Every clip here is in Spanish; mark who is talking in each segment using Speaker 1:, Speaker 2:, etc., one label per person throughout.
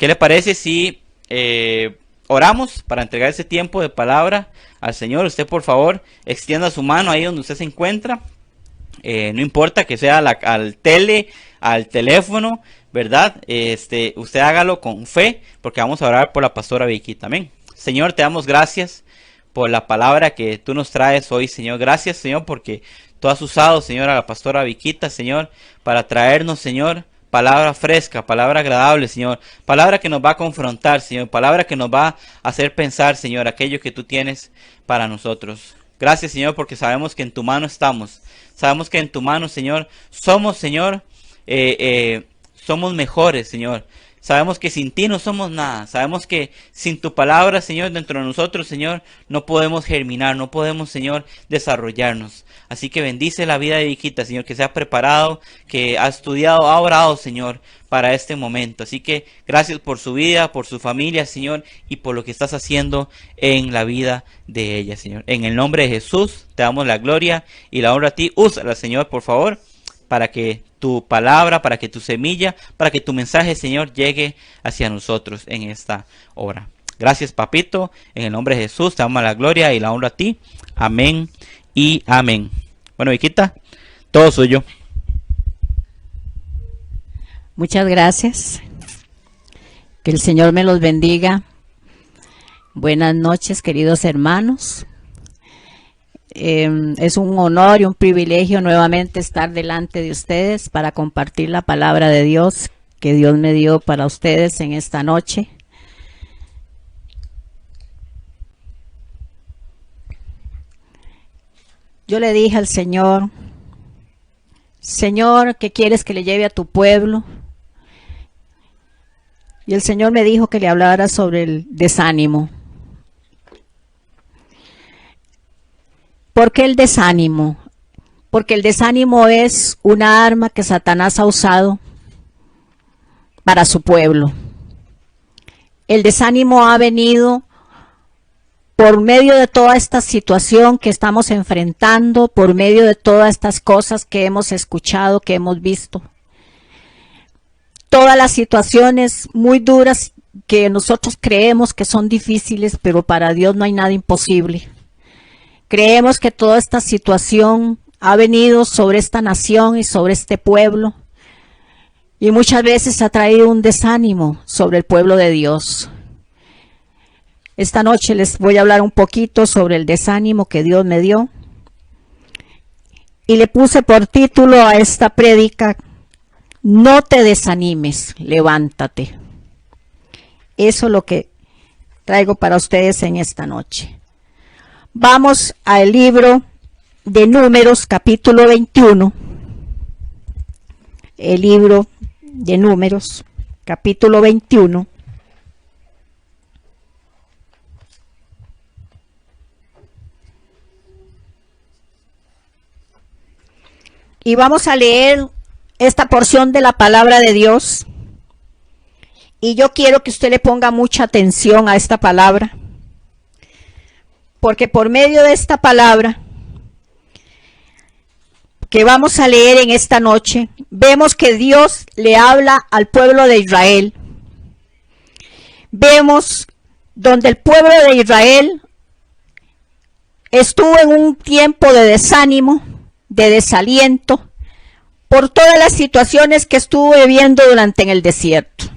Speaker 1: ¿Qué le parece si oramos para entregar ese tiempo de palabra al Señor? Usted, por favor, extienda su mano ahí donde usted se encuentra. No importa que sea al teléfono, ¿verdad? Usted hágalo con fe, porque vamos a orar por la pastora Vicky también. Señor, te damos gracias por la palabra que tú nos traes hoy, Señor. Gracias, Señor, porque tú has usado, Señor, a la pastora Viquita, Señor, para traernos, Señor, palabra fresca, palabra agradable, Señor. Palabra que nos va a confrontar, Señor. Palabra que nos va a hacer pensar, Señor, aquello que tú tienes para nosotros. Gracias, Señor, porque sabemos que en tu mano estamos. Sabemos que en tu mano, Señor, somos, Señor, somos mejores, Señor. Sabemos que sin ti no somos nada. Sabemos que sin tu palabra, Señor, dentro de nosotros, Señor, no podemos germinar, no podemos, Señor, desarrollarnos. Así que bendice la vida de Viquita, Señor, que se ha preparado, que ha estudiado, ha orado, Señor, para este momento. Así que gracias por su vida, por su familia, Señor, y por lo que estás haciendo en la vida de ella, Señor. En el nombre de Jesús, te damos la gloria y la honra a ti. Úsala, Señor, por favor, para que tu palabra, para que tu semilla, para que tu mensaje, Señor, llegue hacia nosotros en esta hora. Gracias, papito. En el nombre de Jesús, te damos la gloria y la honra a ti. Amén y amén. Bueno, Viquita, todo suyo.
Speaker 2: Muchas gracias. Que el Señor me los bendiga. Buenas noches, queridos hermanos. Es un honor y un privilegio nuevamente estar delante de ustedes para compartir la palabra de Dios que Dios me dio para ustedes en esta noche. Yo le dije al Señor, Señor, ¿qué quieres que le lleve a tu pueblo? Y el Señor me dijo que le hablara sobre el desánimo. ¿Por qué el desánimo? Porque el desánimo es una arma que Satanás ha usado para su pueblo. El desánimo ha venido por medio de toda esta situación que estamos enfrentando, por medio de todas estas cosas que hemos escuchado, que hemos visto. Todas las situaciones muy duras que nosotros creemos que son difíciles, pero para Dios no hay nada imposible. Creemos que toda esta situación ha venido sobre esta nación y sobre este pueblo, y muchas veces ha traído un desánimo sobre el pueblo de Dios. Esta noche les voy a hablar un poquito sobre el desánimo que Dios me dio, y le puse por título a esta prédica: no te desanimes, levántate. Eso es lo que traigo para ustedes en esta noche. Vamos al libro de Números, capítulo 21. El libro de Números, capítulo 21. Y vamos a leer esta porción de la palabra de Dios. Y yo quiero que usted le ponga mucha atención a esta palabra, porque por medio de esta palabra que vamos a leer en esta noche, vemos que Dios le habla al pueblo de Israel. Vemos donde el pueblo de Israel estuvo en un tiempo de desánimo, de desaliento, por todas las situaciones que estuvo viviendo durante en el desierto.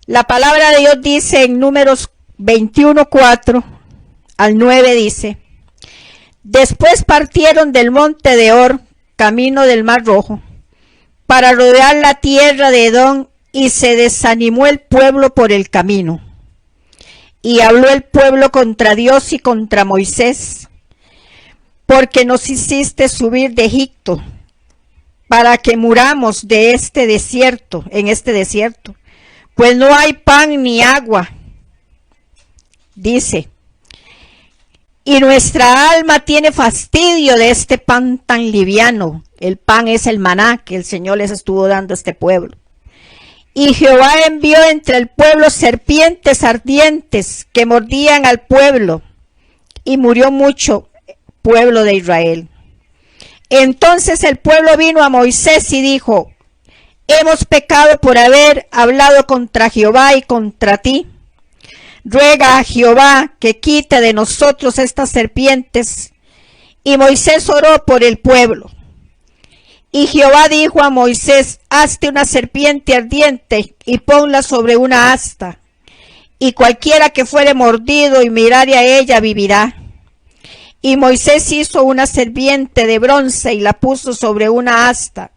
Speaker 2: La palabra de Dios dice en Números 21:4 al 9, dice: después partieron del monte de Or, camino del Mar Rojo, para rodear la tierra de Edom, y se desanimó el pueblo por el camino. Y habló el pueblo contra Dios y contra Moisés: porque nos hiciste subir de Egipto, para que muramos de este desierto, en este desierto, pues no hay pan ni agua. Dice: y nuestra alma tiene fastidio de este pan tan liviano. El pan es el maná que el Señor les estuvo dando a este pueblo. Y Jehová envió entre el pueblo serpientes ardientes que mordían al pueblo, y murió mucho pueblo de Israel. Entonces el pueblo vino a Moisés y dijo: hemos pecado por haber hablado contra Jehová y contra ti. Ruega a Jehová que quite de nosotros estas serpientes. Y Moisés oró por el pueblo. Y Jehová dijo a Moisés: hazte una serpiente ardiente y ponla sobre una asta, y cualquiera que fuere mordido y mirare a ella vivirá. Y Moisés hizo una serpiente de bronce y la puso sobre una asta.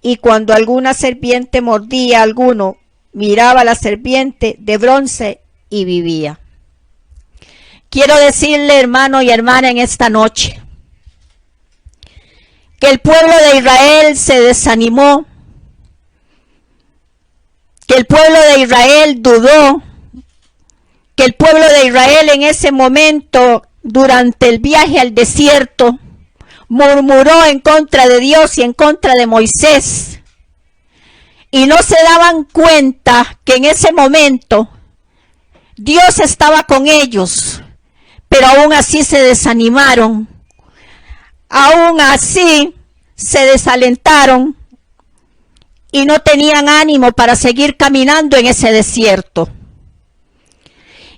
Speaker 2: Y cuando alguna serpiente mordía a alguno, miraba la serpiente de bronce y vivía. Quiero decirle, hermano y hermana, en esta noche, que el pueblo de Israel se desanimó, que el pueblo de Israel dudó, que el pueblo de Israel en ese momento, durante el viaje al desierto, murmuró en contra de Dios y en contra de Moisés. Y no se daban cuenta que en ese momento Dios estaba con ellos, pero aún así se desanimaron. Aún así se desalentaron y no tenían ánimo para seguir caminando en ese desierto.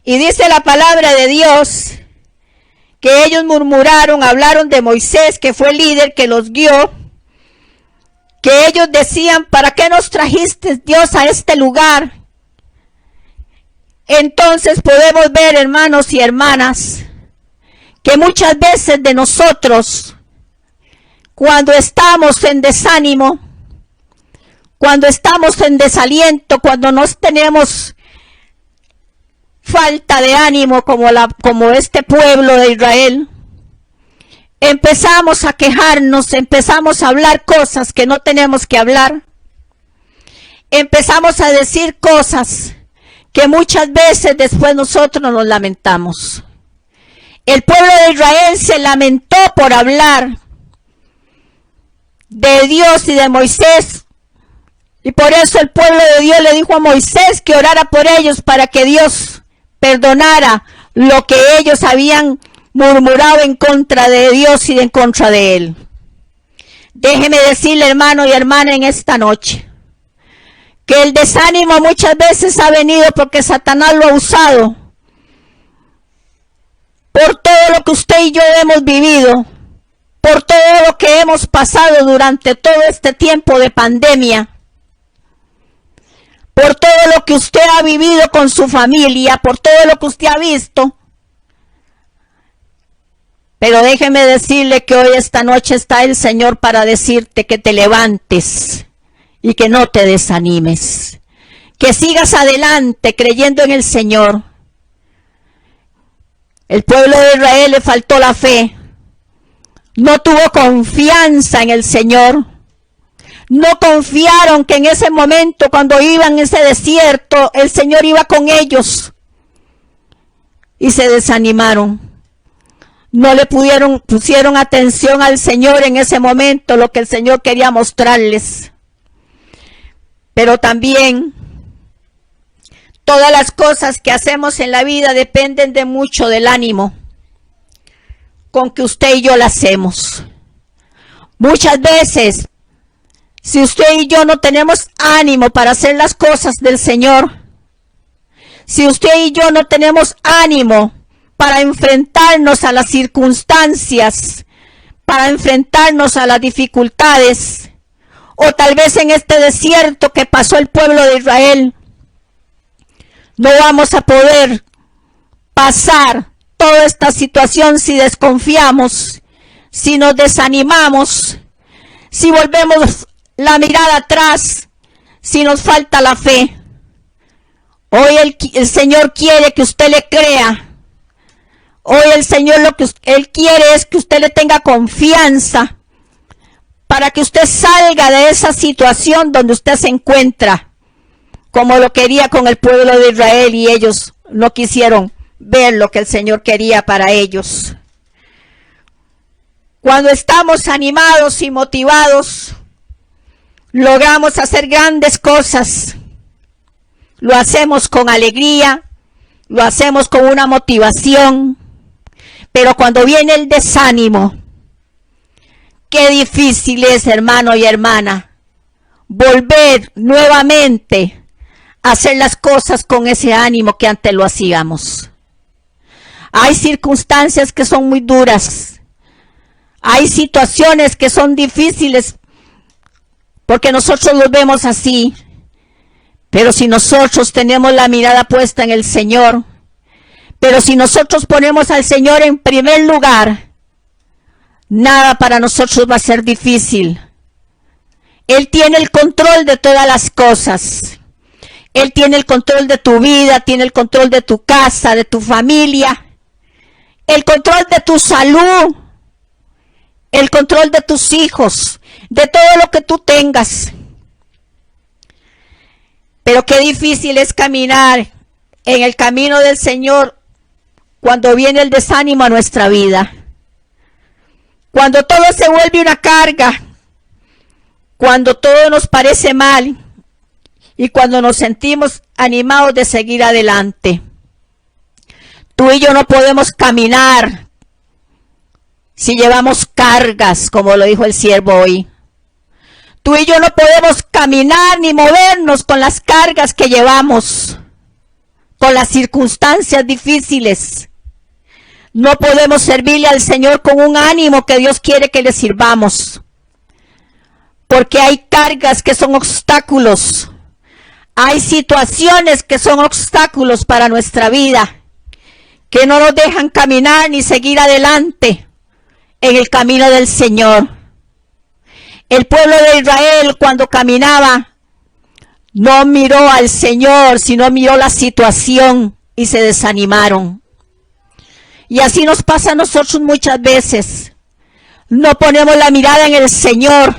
Speaker 2: Y dice la palabra de Dios que ellos murmuraron, hablaron de Moisés, que fue el líder que los guió, que ellos decían: ¿para qué nos trajiste, Dios, a este lugar? Entonces podemos ver, hermanos y hermanas, que muchas veces de nosotros, cuando estamos en desánimo, cuando estamos en desaliento, cuando nos tenemos falta de ánimo como este pueblo de Israel, empezamos a quejarnos, empezamos a hablar cosas que no tenemos que hablar, empezamos a decir cosas que muchas veces después nosotros nos lamentamos. El pueblo de Israel se lamentó por hablar de Dios y de Moisés, y por eso el pueblo de Dios le dijo a Moisés que orara por ellos para que Dios perdonara lo que ellos habían murmurado en contra de Dios y en contra de él. Déjeme decirle, hermano y hermana, en esta noche, que el desánimo muchas veces ha venido porque Satanás lo ha usado por todo lo que usted y yo hemos vivido, por todo lo que hemos pasado durante todo este tiempo de pandemia, por todo lo que usted ha vivido con su familia, por todo lo que usted ha visto. Pero déjeme decirle que hoy, esta noche, está el Señor para decirte que te levantes y que no te desanimes, que sigas adelante creyendo en el Señor. El pueblo de Israel le faltó la fe, no tuvo confianza en el Señor. No confiaron que en ese momento, cuando iban en ese desierto, el Señor iba con ellos. Y se desanimaron. No le pusieron atención al Señor en ese momento, lo que el Señor quería mostrarles. Pero también, todas las cosas que hacemos en la vida dependen de mucho del ánimo con que usted y yo las hacemos. Muchas veces, si usted y yo no tenemos ánimo para hacer las cosas del Señor, si usted y yo no tenemos ánimo para enfrentarnos a las circunstancias, para enfrentarnos a las dificultades, o tal vez en este desierto que pasó el pueblo de Israel, no vamos a poder pasar toda esta situación si desconfiamos, si nos desanimamos, si volvemos la mirada atrás, si nos falta la fe. Hoy el Señor quiere que usted le crea. Hoy el Señor lo que Él quiere es que usted le tenga confianza para que usted salga de esa situación donde usted se encuentra, como lo quería con el pueblo de Israel, y ellos no quisieron ver lo que el Señor quería para ellos. Cuando estamos animados y motivados, logramos hacer grandes cosas. Lo hacemos con alegría, lo hacemos con una motivación. Pero cuando viene el desánimo, qué difícil es, hermano y hermana, volver nuevamente a hacer las cosas con ese ánimo que antes lo hacíamos. Hay circunstancias que son muy duras. Hay situaciones que son difíciles porque nosotros los vemos así. Pero si nosotros tenemos la mirada puesta en el Señor, pero si nosotros ponemos al Señor en primer lugar, nada para nosotros va a ser difícil. Él tiene el control de todas las cosas. Él tiene el control de tu vida, tiene el control de tu casa, de tu familia, el control de tu salud, el control de tus hijos, de todo lo que tú tengas. Pero qué difícil es caminar en el camino del Señor cuando viene el desánimo a nuestra vida. Cuando todo se vuelve una carga, cuando todo nos parece mal y cuando nos sentimos animados de seguir adelante. Tú y yo no podemos caminar si llevamos cargas, como lo dijo el siervo hoy. Tú y yo no podemos caminar ni movernos con las cargas que llevamos, con las circunstancias difíciles. No podemos servirle al Señor con un ánimo que Dios quiere que le sirvamos. Porque hay cargas que son obstáculos. Hay situaciones que son obstáculos para nuestra vida, que no nos dejan caminar ni seguir adelante en el camino del Señor. El pueblo de Israel, cuando caminaba, no miró al Señor, sino miró la situación y se desanimaron. Y así nos pasa a nosotros muchas veces. No ponemos la mirada en el Señor,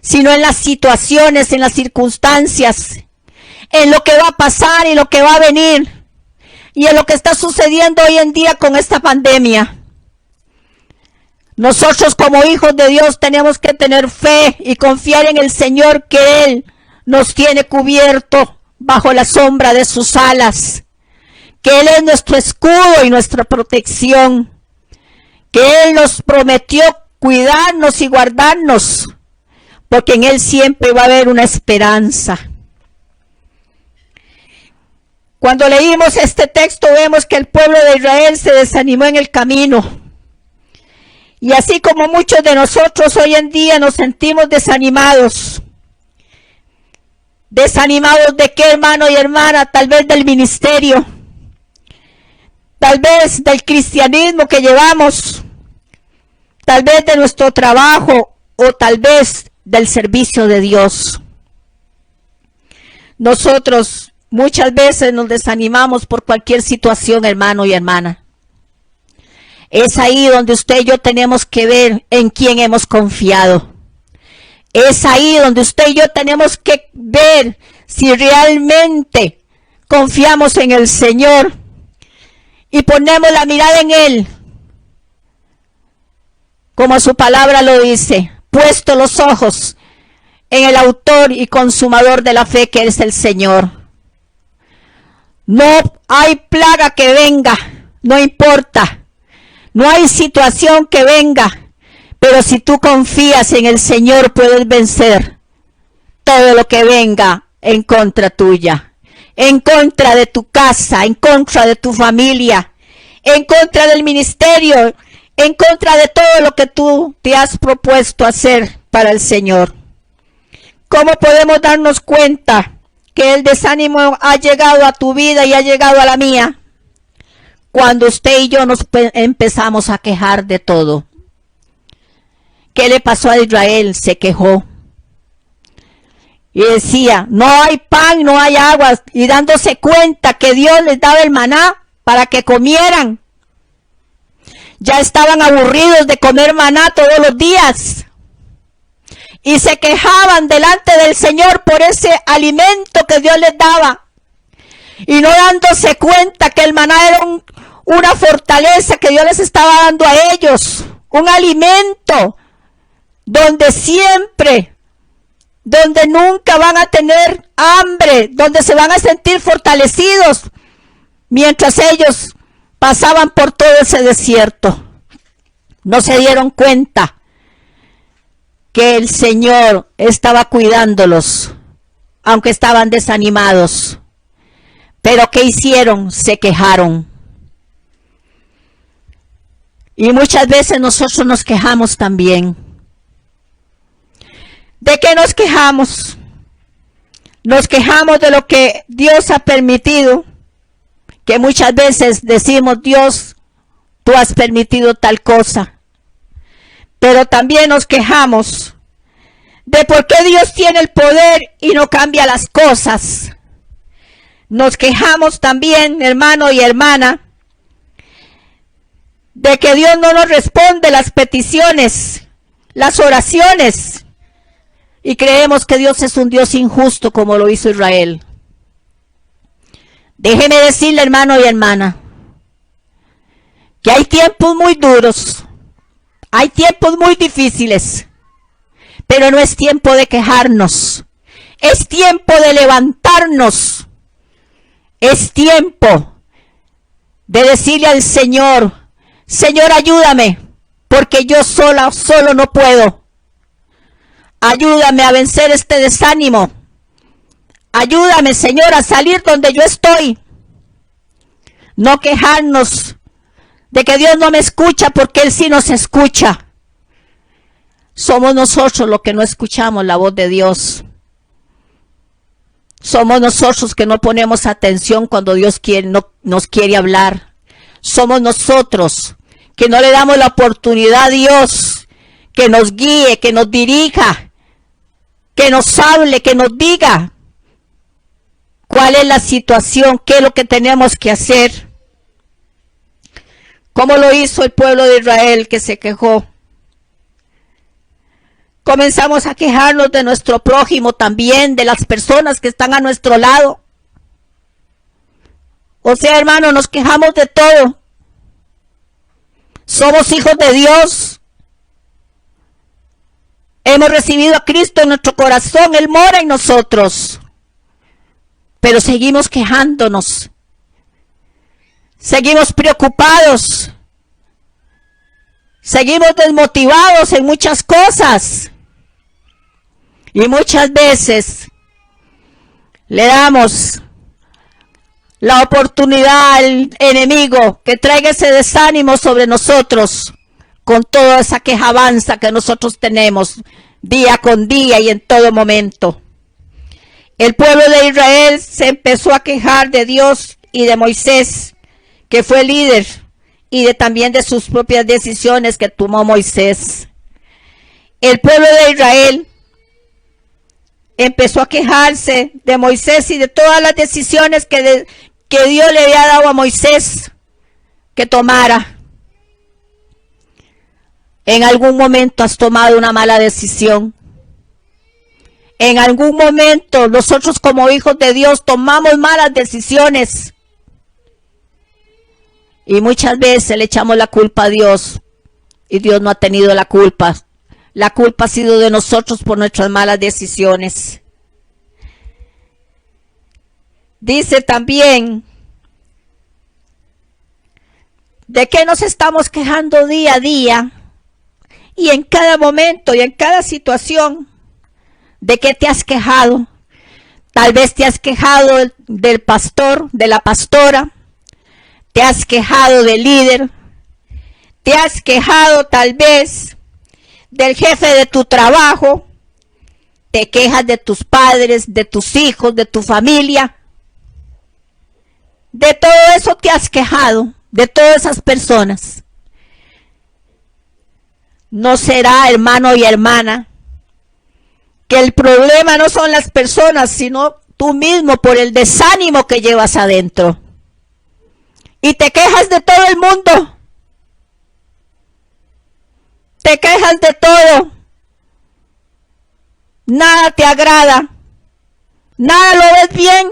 Speaker 2: sino en las situaciones, en las circunstancias, en lo que va a pasar y lo que va a venir, y en lo que está sucediendo hoy en día con esta pandemia. Nosotros como hijos de Dios tenemos que tener fe y confiar en el Señor, que Él nos tiene cubierto bajo la sombra de sus alas, que Él es nuestro escudo y nuestra protección, que Él nos prometió cuidarnos y guardarnos, porque en Él siempre va a haber una esperanza. Cuando leímos este texto vemos que el pueblo de Israel se desanimó en el camino. Y así como muchos de nosotros hoy en día nos sentimos desanimados. ¿Desanimados de qué, hermano y hermana? Tal vez del ministerio. Tal vez del cristianismo que llevamos. Tal vez de nuestro trabajo o tal vez del servicio de Dios. Nosotros muchas veces nos desanimamos por cualquier situación, hermano y hermana. Es ahí donde usted y yo tenemos que ver en quién hemos confiado. Es ahí donde usted y yo tenemos que ver si realmente confiamos en el Señor y ponemos la mirada en Él. Como su palabra lo dice, puesto los ojos en el autor y consumador de la fe, que es el Señor. No hay plaga que venga, no importa. No hay situación que venga, pero si tú confías en el Señor puedes vencer todo lo que venga en contra tuya, en contra de tu casa, en contra de tu familia, en contra del ministerio, en contra de todo lo que tú te has propuesto hacer para el Señor. ¿Cómo podemos darnos cuenta que el desánimo ha llegado a tu vida y ha llegado a la mía? Cuando usted y yo nos empezamos a quejar de todo. ¿Qué le pasó a Israel? Se quejó. Y decía, no hay pan, no hay agua. Y dándose cuenta que Dios les daba el maná para que comieran. Ya estaban aburridos de comer maná todos los días. Y se quejaban delante del Señor por ese alimento que Dios les daba. Y no dándose cuenta que el maná era una fortaleza que Dios les estaba dando a ellos. Un alimento donde siempre, donde nunca van a tener hambre, donde se van a sentir fortalecidos mientras ellos pasaban por todo ese desierto. No se dieron cuenta que el Señor estaba cuidándolos, aunque estaban desanimados. Pero ¿qué hicieron? Se quejaron. Y muchas veces nosotros nos quejamos también. ¿De qué nos quejamos? Nos quejamos de lo que Dios ha permitido, que muchas veces decimos: Dios, tú has permitido tal cosa. Pero también nos quejamos de por qué Dios tiene el poder y no cambia las cosas. Nos quejamos también, hermano y hermana, de que Dios no nos responde las peticiones, las oraciones, y creemos que Dios es un Dios injusto como lo hizo Israel. Déjeme decirle, hermano y hermana, que hay tiempos muy duros, hay tiempos muy difíciles, pero no es tiempo de quejarnos, es tiempo de levantarnos, es tiempo de decirle al Señor: Señor, ayúdame, porque yo solo no puedo. Ayúdame a vencer este desánimo. Ayúdame, Señor, a salir donde yo estoy. No quejarnos de que Dios no me escucha, porque Él sí nos escucha. Somos nosotros los que no escuchamos la voz de Dios. Somos nosotros que no ponemos atención cuando Dios nos quiere hablar. Somos nosotros que no le damos la oportunidad a Dios que nos guíe, que nos dirija, que nos hable, que nos diga cuál es la situación, qué es lo que tenemos que hacer. ¿Cómo lo hizo el pueblo de Israel que se quejó? Comenzamos a quejarnos de nuestro prójimo también, de las personas que están a nuestro lado. O sea, hermano, nos quejamos de todo. Somos hijos de Dios. Hemos recibido a Cristo en nuestro corazón. Él mora en nosotros. Pero seguimos quejándonos. Seguimos preocupados. Seguimos desmotivados en muchas cosas. Y muchas veces le damos la oportunidad al enemigo que traiga ese desánimo sobre nosotros con toda esa quejabanza que nosotros tenemos día con día y en todo momento. El pueblo de Israel se empezó a quejar de Dios y de Moisés, que fue líder, y también de sus propias decisiones que tomó Moisés. El pueblo de Israel empezó a quejarse de Moisés y de todas las decisiones que Dios le había dado a Moisés que tomara. En algún momento has tomado una mala decisión. En algún momento nosotros como hijos de Dios tomamos malas decisiones. Y muchas veces le echamos la culpa a Dios. Y Dios no ha tenido la culpa. La culpa ha sido de nosotros por nuestras malas decisiones. Dice también, ¿de qué nos estamos quejando día a día? Y en cada momento y en cada situación, ¿de qué te has quejado? Tal vez te has quejado del pastor, de la pastora. Te has quejado del líder. Te has quejado tal vez del jefe de tu trabajo. Te quejas de tus padres, de tus hijos, de tu familia. De todo eso te has quejado, de todas esas personas. ¿No será, hermano y hermana, que el problema no son las personas, sino tú mismo por el desánimo que llevas adentro? Y te quejas de todo el mundo. Te quejas de todo. Nada te agrada. Nada lo ves bien.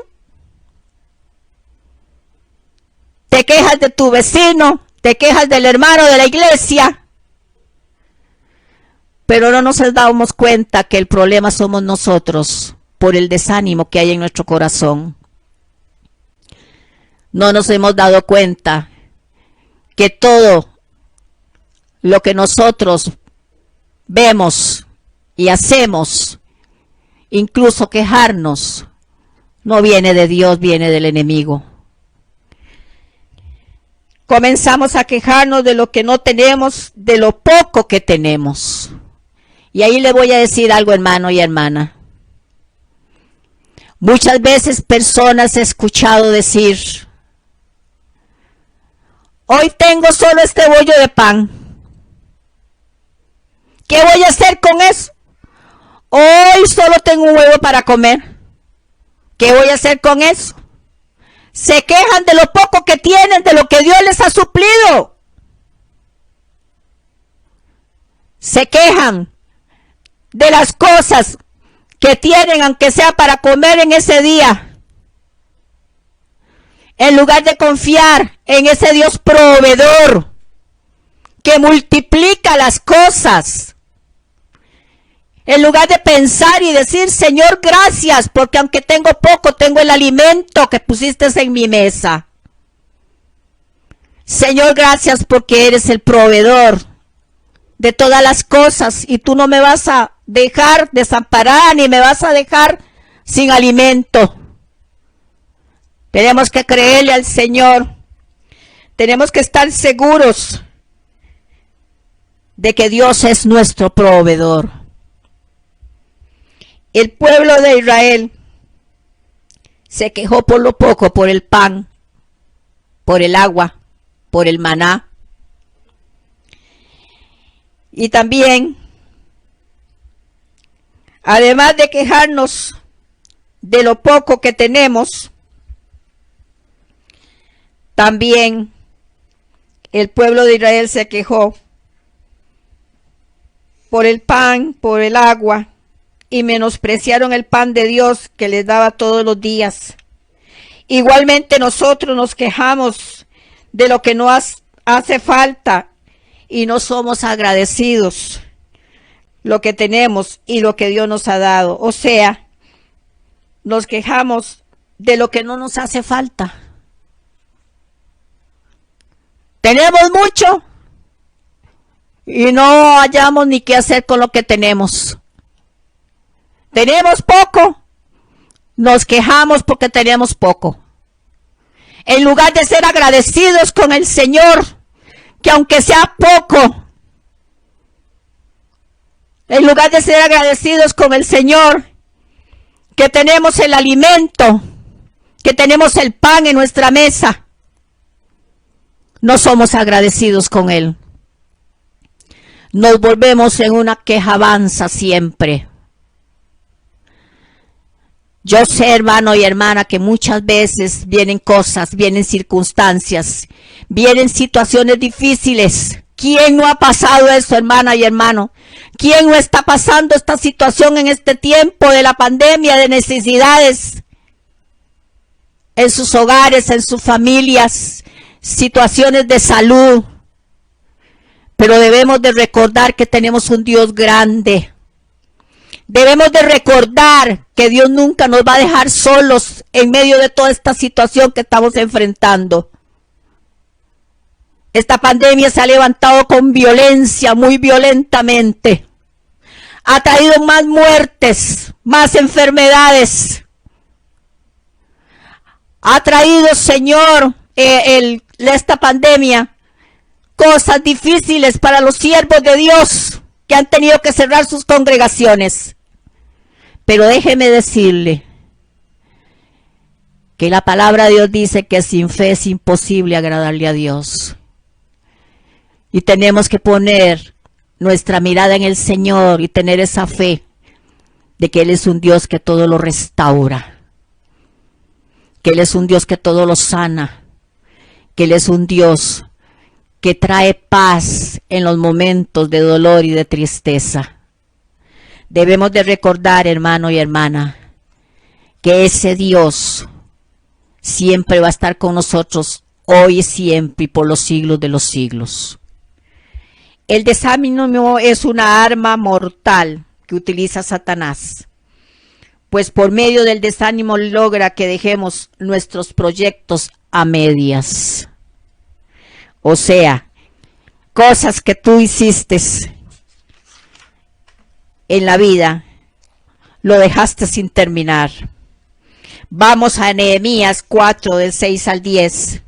Speaker 2: Te quejas de tu vecino. Te quejas del hermano de la iglesia. Pero no nos damos cuenta que el problema somos nosotros por el desánimo que hay en nuestro corazón. No nos hemos dado cuenta que todo lo que nosotros vemos y hacemos, incluso quejarnos, no viene de Dios, viene del enemigo. Comenzamos a quejarnos de lo que no tenemos, de lo poco que tenemos. Y ahí le voy a decir algo, hermano y hermana. Muchas veces personas he escuchado decir, hoy tengo solo este bollo de pan. ¿Qué voy a hacer con eso? Hoy solo tengo un huevo para comer. ¿Qué voy a hacer con eso? Se quejan de lo poco que tienen, de lo que Dios les ha suplido. Se quejan de las cosas que tienen, aunque sea para comer en ese día. En lugar de confiar en ese Dios proveedor que multiplica las cosas. En lugar de pensar y decir, Señor, gracias, porque aunque tengo poco, tengo el alimento que pusiste en mi mesa. Señor, gracias porque eres el proveedor de todas las cosas y tú no me vas a dejar desamparar ni me vas a dejar sin alimento. Tenemos que creerle al Señor. Tenemos que estar seguros de que Dios es nuestro proveedor. El pueblo de Israel se quejó por lo poco, por el pan, por el agua, por el maná. Y también, además de quejarnos de lo poco que tenemos, también el pueblo de Israel se quejó por el pan, por el agua, y menospreciaron el pan de Dios que les daba todos los días. Igualmente nosotros nos quejamos de lo que nos hace falta y no somos agradecidos lo que tenemos y lo que Dios nos ha dado. O sea, nos quejamos de lo que no nos hace falta. Tenemos mucho y no hallamos ni qué hacer con lo que tenemos. Tenemos poco, nos quejamos porque tenemos poco. En lugar de ser agradecidos con el Señor, que aunque sea poco, en lugar de ser agradecidos con el Señor, que tenemos el alimento, que tenemos el pan en nuestra mesa, no somos agradecidos con Él. Nos volvemos en una quejabanza siempre. Yo sé, hermano y hermana, que muchas veces vienen cosas, vienen circunstancias, vienen situaciones difíciles. ¿Quién no ha pasado eso, hermana y hermano? ¿Quién no está pasando esta situación en este tiempo de la pandemia, de necesidades en sus hogares, en sus familias, situaciones de salud? Pero debemos de recordar que tenemos un Dios grande. Debemos de recordar que Dios nunca nos va a dejar solos en medio de toda esta situación que estamos enfrentando. Esta pandemia se ha levantado con violencia, muy violentamente. Ha traído más muertes, más enfermedades. Ha traído, Señor, esta pandemia, cosas difíciles para los siervos de Dios que han tenido que cerrar sus congregaciones. Pero déjeme decirle que la palabra de Dios dice que sin fe es imposible agradarle a Dios. Y tenemos que poner nuestra mirada en el Señor y tener esa fe de que Él es un Dios que todo lo restaura, que Él es un Dios que todo lo sana, que Él es un Dios que trae paz en los momentos de dolor y de tristeza. Debemos de recordar, hermano y hermana, que ese Dios siempre va a estar con nosotros hoy y siempre y por los siglos de los siglos. El desánimo es una arma mortal que utiliza Satanás, pues por medio del desánimo logra que dejemos nuestros proyectos a medias. O sea, cosas que tú hiciste en la vida lo dejaste sin terminar. Vamos a Nehemías 4, del 6 al 10.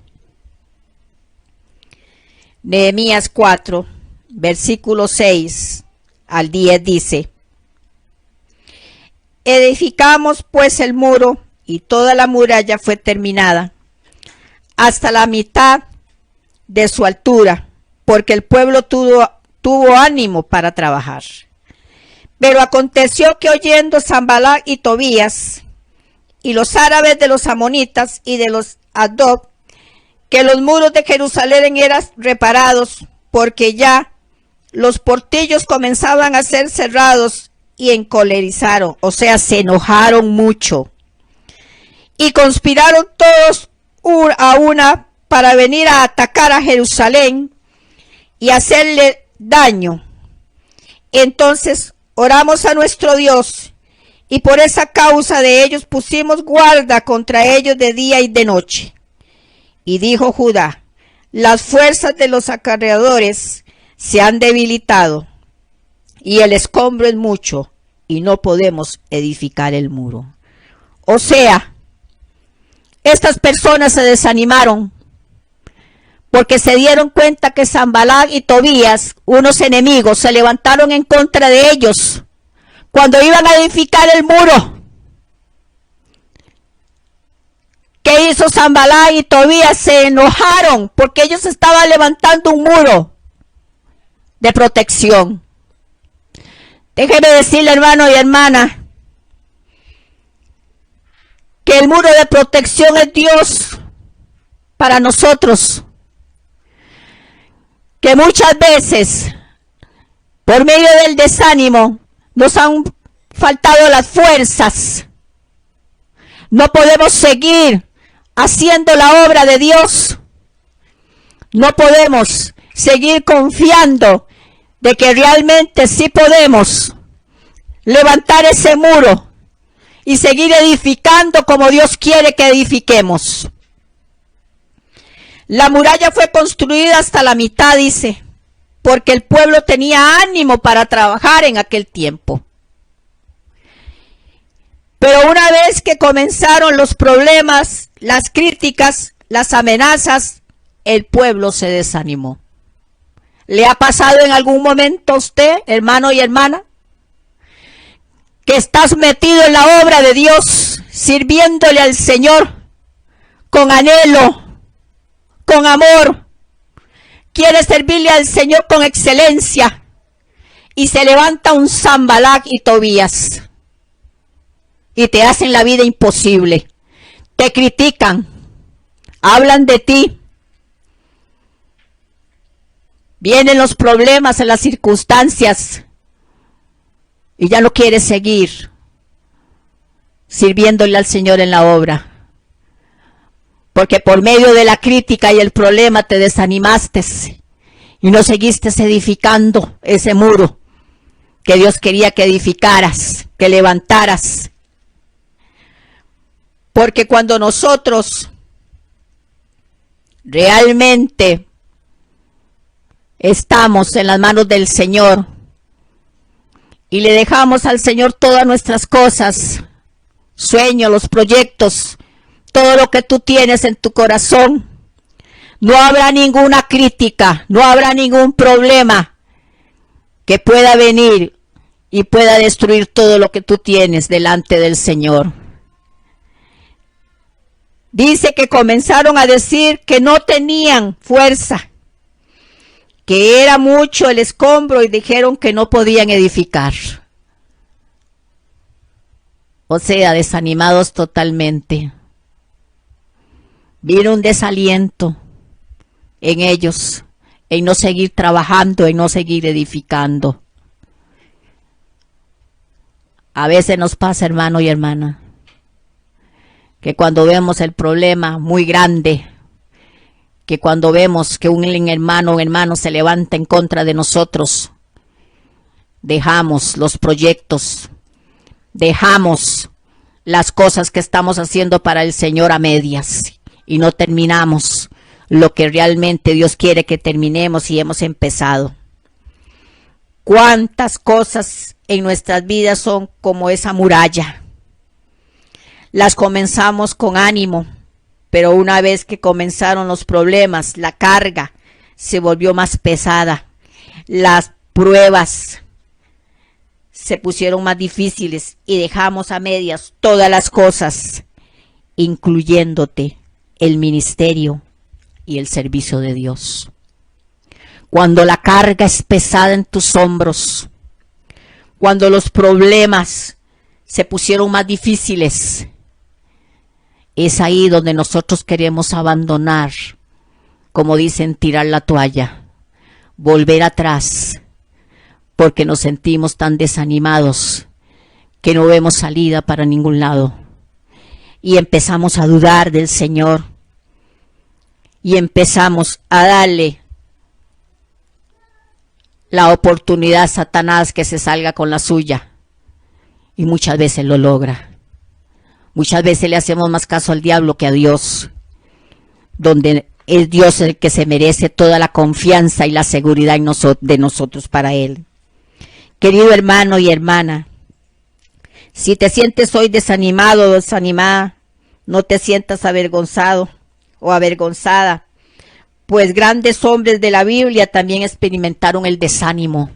Speaker 2: Nehemías 4, versículo 6 al 10 dice: edificamos pues el muro, y toda la muralla fue terminada, hasta la mitad de su altura, porque el pueblo tuvo ánimo para trabajar. Pero aconteció que oyendo Sanballat y Tobías, y los árabes de los amonitas y de los Asdod, que los muros de Jerusalén eran reparados, porque ya los portillos comenzaban a ser cerrados, y encolerizaron, o sea, se enojaron mucho, y conspiraron todos a una para venir a atacar a Jerusalén y hacerle daño. Entonces oramos a nuestro Dios, y por esa causa de ellos pusimos guarda contra ellos de día y de noche. Y dijo Judá: las fuerzas de los acarreadores se han debilitado, y el escombro es mucho, y no podemos edificar el muro. O sea, estas personas se desanimaron, porque se dieron cuenta que Sanballat y Tobías, unos enemigos, se levantaron en contra de ellos cuando iban a edificar el muro. ¿Qué hizo Sanballat y Tobías? Se enojaron porque ellos estaban levantando un muro de protección. Déjeme decirle, hermano y hermana, que el muro de protección es Dios para nosotros. Que muchas veces, por medio del desánimo, nos han faltado las fuerzas. No podemos seguir haciendo la obra de Dios. No podemos seguir confiando de que realmente sí podemos levantar ese muro y seguir edificando como Dios quiere que edifiquemos. La muralla fue construida hasta la mitad, dice, porque el pueblo tenía ánimo para trabajar en aquel tiempo. Pero una vez que comenzaron los problemas, las críticas, las amenazas, el pueblo se desanimó. ¿Le ha pasado en algún momento a usted, hermano y hermana, que estás metido en la obra de Dios, sirviéndole al Señor con anhelo, con amor? Quieres servirle al Señor con excelencia, y se levanta un Sanballat y Tobías y te hacen la vida imposible, te critican, hablan de ti. Vienen los problemas en las circunstancias y ya no quieres seguir sirviéndole al Señor en la obra, porque por medio de la crítica y el problema te desanimaste y no seguiste edificando ese muro que Dios quería que edificaras, que levantaras. Porque cuando nosotros realmente estamos en las manos del Señor y le dejamos al Señor todas nuestras cosas, sueños, los proyectos, todo lo que tú tienes en tu corazón, no habrá ninguna crítica, no habrá ningún problema que pueda venir y pueda destruir todo lo que tú tienes delante del Señor. Dice que comenzaron a decir que no tenían fuerza, que era mucho el escombro, y dijeron que no podían edificar. O sea, desanimados totalmente. Vino un desaliento en ellos, en no seguir trabajando, en no seguir edificando. A veces nos pasa, hermano y hermana, que cuando vemos el problema muy grande, que cuando vemos que un hermano o hermano se levanta en contra de nosotros, dejamos los proyectos, dejamos las cosas que estamos haciendo para el Señor a medias y no terminamos lo que realmente Dios quiere que terminemos y hemos empezado. cuántas cosas en nuestras vidas son como esa muralla. Las comenzamos con ánimo, pero una vez que comenzaron los problemas, la carga se volvió más pesada. Las pruebas se pusieron más difíciles y dejamos a medias todas las cosas, incluyéndote el ministerio y el servicio de Dios. Cuando la carga es pesada en tus hombros, cuando los problemas se pusieron más difíciles, es ahí donde nosotros queremos abandonar, como dicen, tirar la toalla, volver atrás, porque nos sentimos tan desanimados que no vemos salida para ningún lado. Y empezamos a dudar del Señor, y empezamos a darle la oportunidad a Satanás que se salga con la suya, y muchas veces lo logra. Muchas veces le hacemos más caso al diablo que a Dios, donde es Dios el que se merece toda la confianza y la seguridad de nosotros para Él. Querido hermano y hermana, si te sientes hoy desanimado o desanimada, no te sientas avergonzado o avergonzada, pues grandes hombres de la Biblia también experimentaron el desánimo.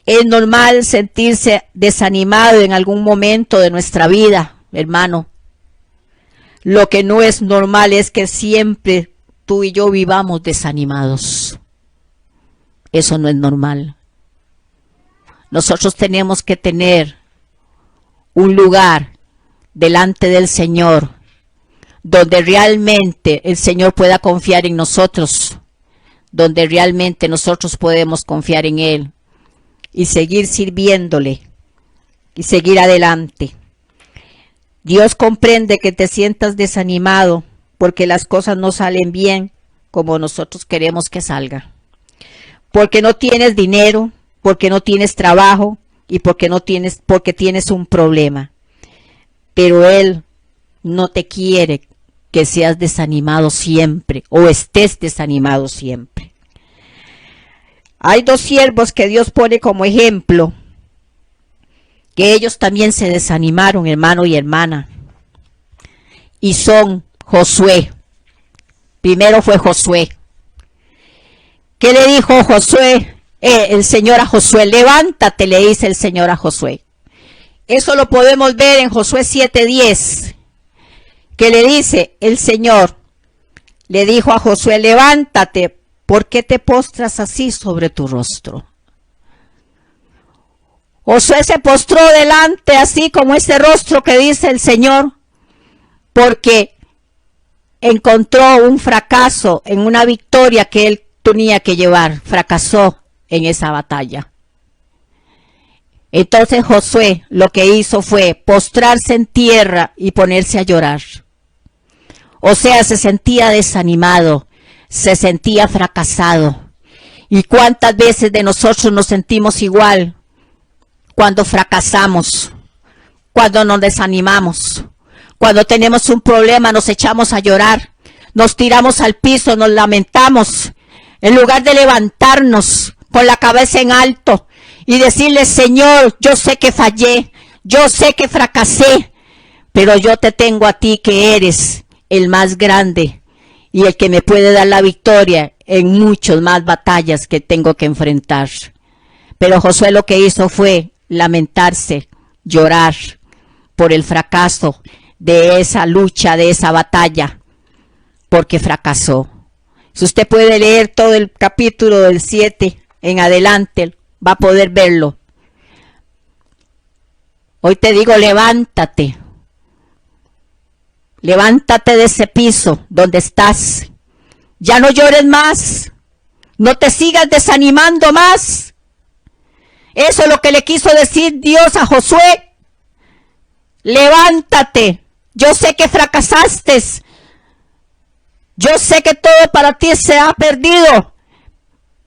Speaker 2: Es normal sentirse desanimado en algún momento de nuestra vida, hermano. Lo que no es normal es que siempre tú y yo vivamos desanimados. Eso no es normal. Nosotros tenemos que tener un lugar delante del Señor, donde realmente el Señor pueda confiar en nosotros, donde realmente nosotros podemos confiar en Él y seguir sirviéndole y seguir adelante. Dios comprende que te sientas desanimado porque las cosas no salen bien como nosotros queremos que salgan, porque no tienes dinero, porque no tienes trabajo y porque tienes un problema. Pero Él no te quiere que seas desanimado siempre o estés desanimado siempre. Hay dos siervos que Dios pone como ejemplo, que ellos también se desanimaron, hermano y hermana, y son Josué. Primero fue Josué. ¿Qué le dijo Josué? El Señor a Josué, levántate, le dice el Señor a Josué. Eso lo podemos ver en Josué 7:10, que le dice el Señor, le dijo a Josué, levántate, ¿por qué te postras así sobre tu rostro? Josué se postró delante así como ese rostro que dice el Señor, porque encontró un fracaso en una victoria que él tenía que llevar, fracasó en esa batalla. Entonces Josué lo que hizo fue postrarse en tierra y ponerse a llorar. O sea, se sentía desanimado, se sentía fracasado. ¿Y cuántas veces de nosotros nos sentimos igual cuando fracasamos, cuando nos desanimamos? Cuando tenemos un problema nos echamos a llorar, nos tiramos al piso, nos lamentamos, en lugar de levantarnos con la cabeza en alto y decirle, Señor, yo sé que fallé, yo sé que fracasé, pero yo te tengo a ti que eres el más grande y el que me puede dar la victoria en muchas más batallas que tengo que enfrentar. Pero Josué lo que hizo fue lamentarse, llorar por el fracaso de esa lucha, de esa batalla, porque fracasó. Si usted puede leer todo el capítulo del 7 en adelante, va a poder verlo. Hoy te digo, levántate. Levántate de ese piso donde estás. Ya no llores más. No te sigas desanimando más. Eso es lo que le quiso decir Dios a Josué. Levántate. Yo sé que fracasaste. Yo sé que todo para ti se ha perdido.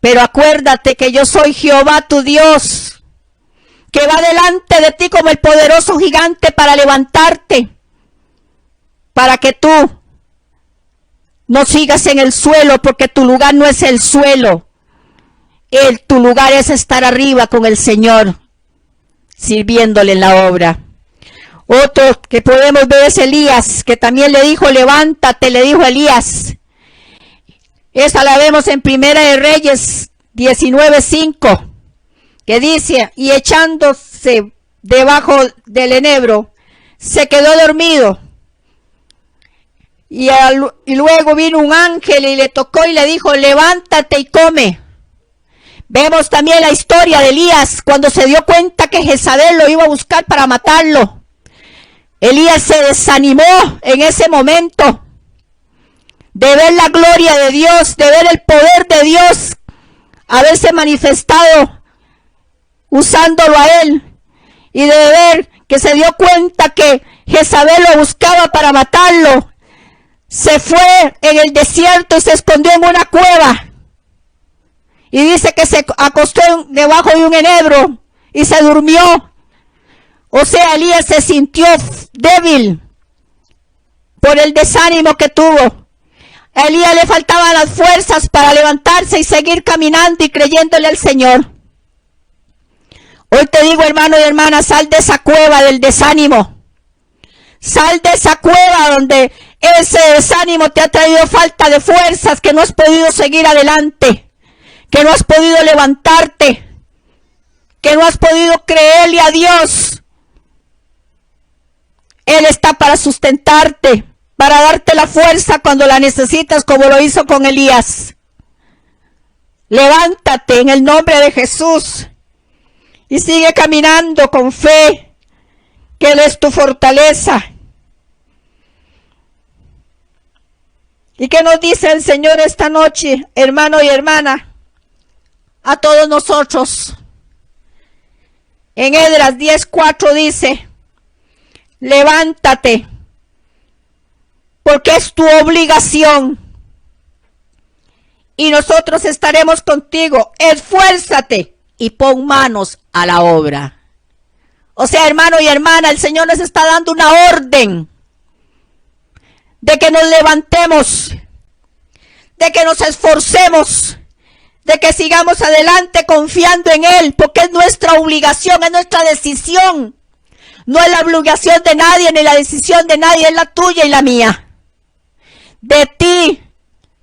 Speaker 2: Pero acuérdate que yo soy Jehová tu Dios, que va delante de ti como el poderoso gigante para levantarte, para que tú no sigas en el suelo, porque tu lugar no es el suelo. Tu lugar es estar arriba con el Señor, sirviéndole en la obra. Otro que podemos ver es Elías, que también le dijo, levántate, le dijo Elías. Esa la vemos en Primera de Reyes 19:5, que dice, y echándose debajo del enebro, se quedó dormido. Y luego vino un ángel y le tocó y le dijo, levántate y come. Vemos también la historia de Elías, cuando se dio cuenta que Jezabel lo iba a buscar para matarlo. Elías se desanimó en ese momento de ver la gloria de Dios, de ver el poder de Dios haberse manifestado usándolo a él, y de ver que se dio cuenta que Jezabel lo buscaba para matarlo. Se fue en el desierto y se escondió en una cueva. Y dice que se acostó debajo de un enebro y se durmió. O sea, Elías se sintió débil por el desánimo que tuvo. A Elías le faltaban las fuerzas para levantarse y seguir caminando y creyéndole al Señor. Hoy te digo, hermano y hermana, sal de esa cueva del desánimo. Sal de esa cueva donde ese desánimo te ha traído falta de fuerzas, que no has podido seguir adelante, que no has podido levantarte, que no has podido creerle a Dios. Él está para sustentarte, para darte la fuerza cuando la necesitas, como lo hizo con Elías. Levántate en el nombre de Jesús y sigue caminando con fe, que Él es tu fortaleza. ¿Y qué nos dice el Señor esta noche, hermano y hermana? A todos nosotros. En Esdras 10:4 dice, levántate, porque es tu obligación, y nosotros estaremos contigo. Esfuérzate y pon manos a la obra. O sea, hermano y hermana, el Señor nos está dando una orden de que nos levantemos, de que nos esforcemos, de que sigamos adelante confiando en Él, porque es nuestra obligación, es nuestra decisión. No es la obligación de nadie, ni la decisión de nadie, es la tuya y la mía. De ti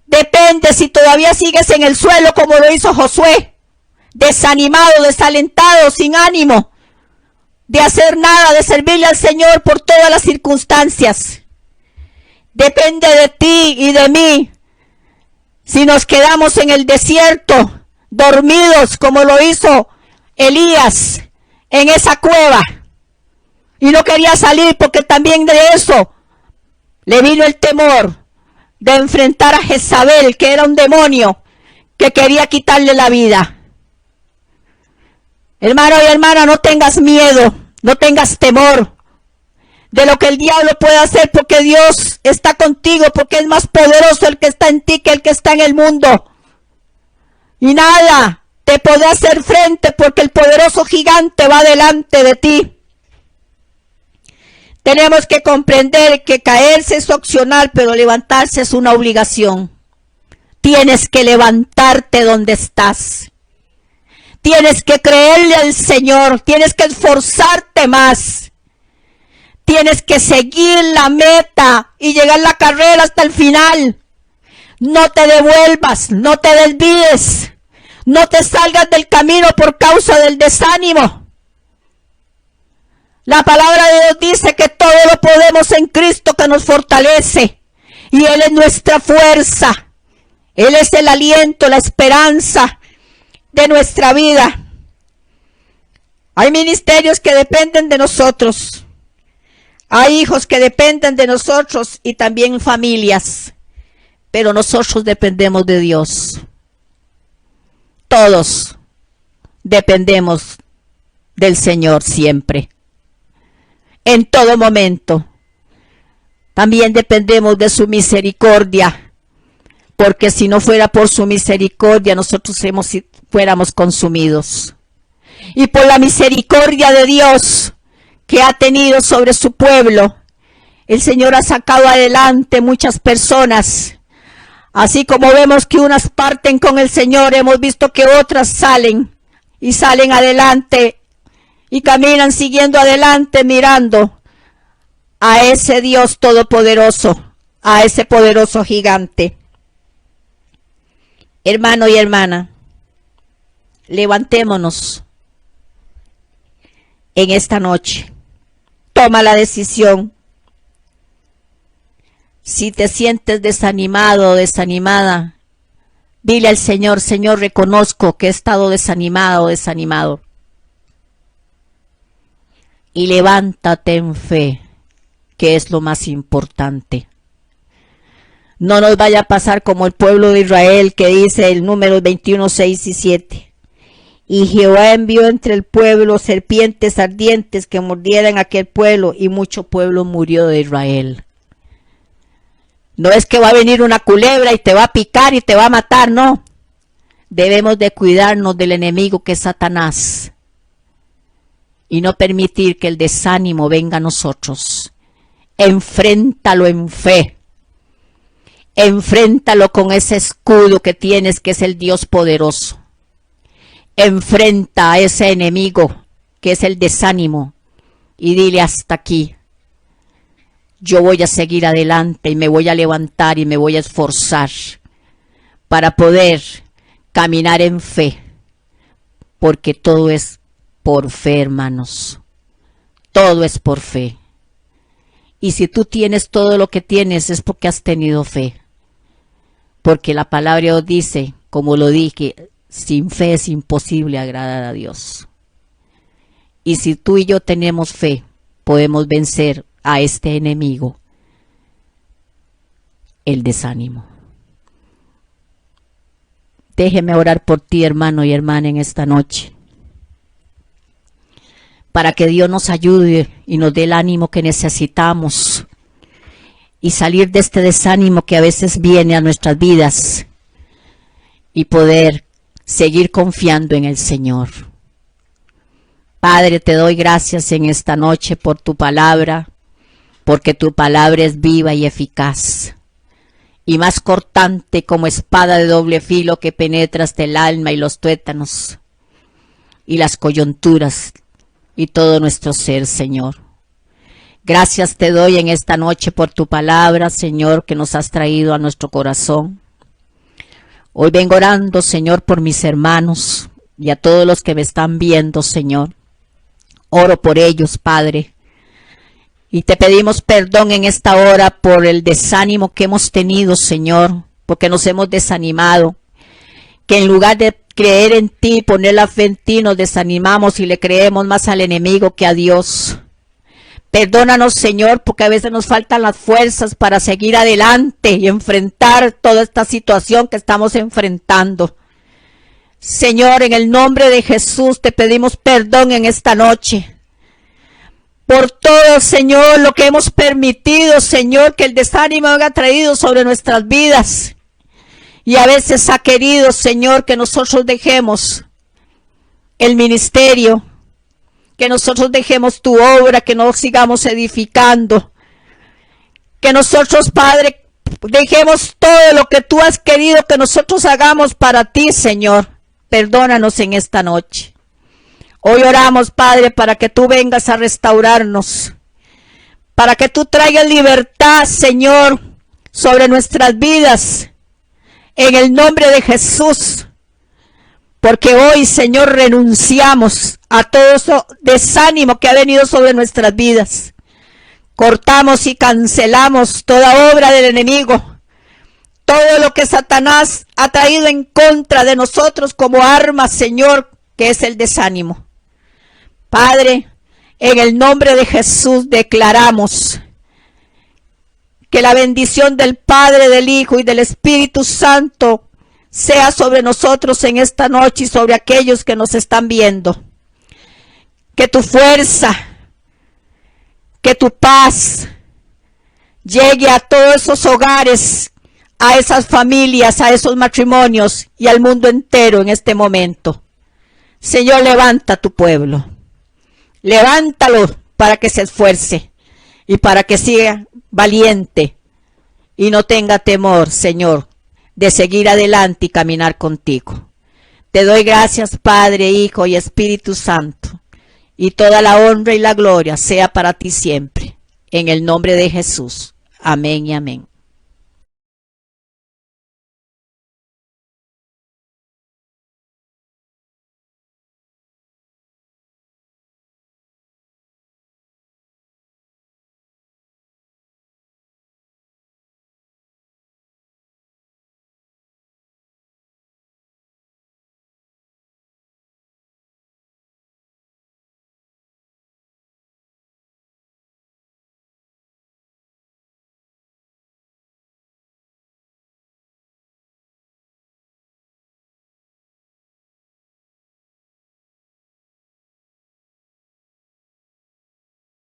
Speaker 2: depende si todavía sigues en el suelo como lo hizo Josué, desanimado, desalentado, sin ánimo de hacer nada, de servirle al Señor por todas las circunstancias. Depende de ti y de mí si nos quedamos en el desierto, dormidos como lo hizo Elías en esa cueva, y no quería salir porque también de eso le vino el temor de enfrentar a Jezabel, que era un demonio que quería quitarle la vida. Hermano y hermana, no tengas miedo, no tengas temor de lo que el diablo puede hacer, porque Dios está contigo, porque es más poderoso el que está en ti que el que está en el mundo. Y nada te podrá hacer frente, porque el poderoso gigante va delante de ti. Tenemos que comprender que caerse es opcional, pero levantarse es una obligación. Tienes que levantarte donde estás. Tienes que creerle al Señor, tienes que esforzarte más. Tienes que seguir la meta y llegar la carrera hasta el final. No te devuelvas, no te desvíes, no te salgas del camino por causa del desánimo. La palabra de Dios dice que todo lo podemos en Cristo que nos fortalece. Y Él es nuestra fuerza. Él es el aliento, la esperanza de nuestra vida. Hay ministerios que dependen de nosotros. Hay hijos que dependen de nosotros y también familias. Pero nosotros dependemos de Dios. Todos dependemos del Señor siempre. En todo momento. También dependemos de su misericordia, porque si no fuera por su misericordia, nosotros fuéramos consumidos. Y por la misericordia de Dios que ha tenido sobre su pueblo, el Señor ha sacado adelante muchas personas, Así como vemos que unas parten con el Señor, hemos visto que otras salen y salen adelante y caminan siguiendo adelante mirando a ese Dios todopoderoso, a ese poderoso gigante. Hermano y hermana, levantémonos en esta noche. Toma la decisión. Si te sientes desanimado o desanimada, dile al Señor: Señor, reconozco que he estado desanimado o desanimado. Y levántate en fe, que es lo más importante. No nos vaya a pasar como el pueblo de Israel, que dice el número 21, 6 y 7. Y Jehová envió entre el pueblo serpientes ardientes que mordieran aquel pueblo, y mucho pueblo murió de Israel. No es que va a venir una culebra y te va a picar y te va a matar, no. Debemos de cuidarnos del enemigo, que es Satanás, y no permitir que el desánimo venga a nosotros. Enfréntalo en fe. Enfréntalo con ese escudo que tienes, que es el Dios poderoso. Enfrenta a ese enemigo, que es el desánimo, y dile: hasta aquí. Yo voy a seguir adelante y me voy a levantar y me voy a esforzar para poder caminar en fe, porque todo es por fe, hermanos. Todo es por fe. Y si tú tienes todo lo que tienes, es porque has tenido fe. Porque la palabra de Dios dice, como lo dije, sin fe es imposible agradar a Dios. Y si tú y yo tenemos fe, podemos vencer a este enemigo, el desánimo. Déjeme orar por ti, hermano y hermana, en esta noche, para que Dios nos ayude y nos dé el ánimo que necesitamos y salir de este desánimo que a veces viene a nuestras vidas y poder seguir confiando en el Señor. Padre, te doy gracias en esta noche por tu palabra, porque tu palabra es viva y eficaz, y más cortante como espada de doble filo, que penetra hasta el alma y los tuétanos y las coyunturas y todo nuestro ser, Señor. Gracias te doy en esta noche por tu palabra, Señor, que nos has traído a nuestro corazón. Hoy vengo orando, Señor, por mis hermanos y a todos los que me están viendo, Señor. Oro por ellos, Padre. Y te pedimos perdón en esta hora por el desánimo que hemos tenido, Señor, porque nos hemos desanimado. Que en lugar de creer en ti, poner la fe en ti, nos desanimamos y le creemos más al enemigo que a Dios. Perdónanos, Señor, porque a veces nos faltan las fuerzas para seguir adelante y enfrentar toda esta situación que estamos enfrentando. Señor, en el nombre de Jesús te pedimos perdón en esta noche. Por todo, Señor, lo que hemos permitido, Señor, que el desánimo haya traído sobre nuestras vidas. Y a veces ha querido, Señor, que nosotros dejemos el ministerio, que nosotros dejemos tu obra, que no sigamos edificando. Que nosotros, Padre, dejemos todo lo que tú has querido que nosotros hagamos para ti, Señor. Perdónanos en esta noche. Hoy oramos, Padre, para que tú vengas a restaurarnos, para que tú traigas libertad, Señor, sobre nuestras vidas, en el nombre de Jesús, porque hoy, Señor, renunciamos a todo ese desánimo que ha venido sobre nuestras vidas. Cortamos y cancelamos toda obra del enemigo, todo lo que Satanás ha traído en contra de nosotros como arma, Señor, que es el desánimo. Padre, en el nombre de Jesús declaramos que la bendición del Padre, del Hijo y del Espíritu Santo sea sobre nosotros en esta noche y sobre aquellos que nos están viendo. Que tu fuerza, que tu paz llegue a todos esos hogares, a esas familias, a esos matrimonios y al mundo entero en este momento. Señor, levanta a tu pueblo. Levántalo para que se esfuerce y para que siga valiente y no tenga temor, Señor, de seguir adelante y caminar contigo. Te doy gracias, Padre, Hijo y Espíritu Santo, y toda la honra y la gloria sea para ti siempre. En el nombre de Jesús. Amén y amén.